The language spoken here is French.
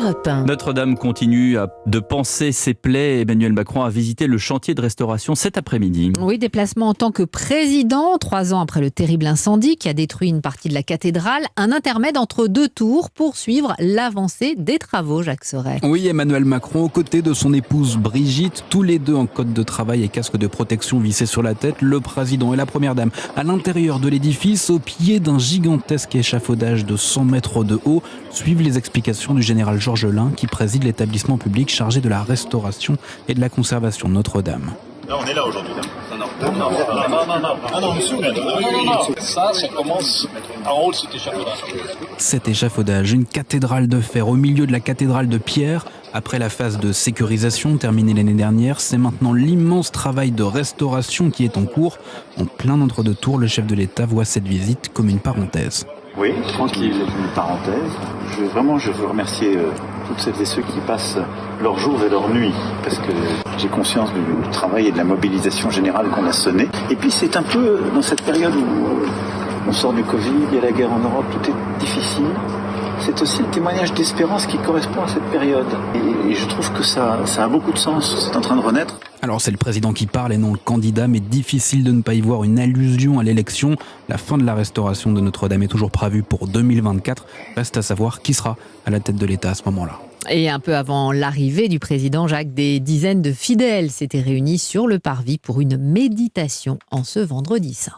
Europe 1. Notre-Dame continue de panser ses plaies. Emmanuel Macron a visité le chantier de restauration cet après-midi. Oui, déplacement en tant que président, 3 ans après le terrible incendie qui a détruit une partie de la cathédrale. Un intermède entre 2 tours pour suivre l'avancée des travaux, Jacques Serret. Oui, Emmanuel Macron aux côtés de son épouse Brigitte, tous les deux en cotte de travail et casque de protection vissé sur la tête, le président et la première dame à l'intérieur de l'édifice, au pied d'un gigantesque échafaudage de 100 mètres de haut, suivent les explications du général Georges Lain qui préside l'établissement public chargé de la restauration et de la conservation de Notre-Dame. Là, on est là aujourd'hui. Non. Ah non, monsieur, ça commence en haut de cet échafaudage. Cet échafaudage, une cathédrale de fer au milieu de la cathédrale de pierre. Après la phase de sécurisation terminée l'année dernière, c'est maintenant l'immense travail de restauration qui est en cours. En plein d'entre-deux tours, le chef de l'État voit cette visite comme une parenthèse. Oui, tranquille, une parenthèse. Je veux remercier toutes celles et ceux qui passent leurs jours et leurs nuits, parce que j'ai conscience du travail et de la mobilisation générale qu'on a sonné. Et puis c'est un peu dans cette période où on sort du Covid, il y a la guerre en Europe, tout est difficile. C'est aussi le témoignage d'espérance qui correspond à cette période. Et je trouve que ça a beaucoup de sens, c'est en train de renaître. Alors c'est le président qui parle et non le candidat, mais difficile de ne pas y voir une allusion à l'élection. La fin de la restauration de Notre-Dame est toujours prévue pour 2024. Reste à savoir qui sera à la tête de l'État à ce moment-là. Et un peu avant l'arrivée du président Jacques, des dizaines de fidèles s'étaient réunis sur le parvis pour une méditation en ce vendredi saint.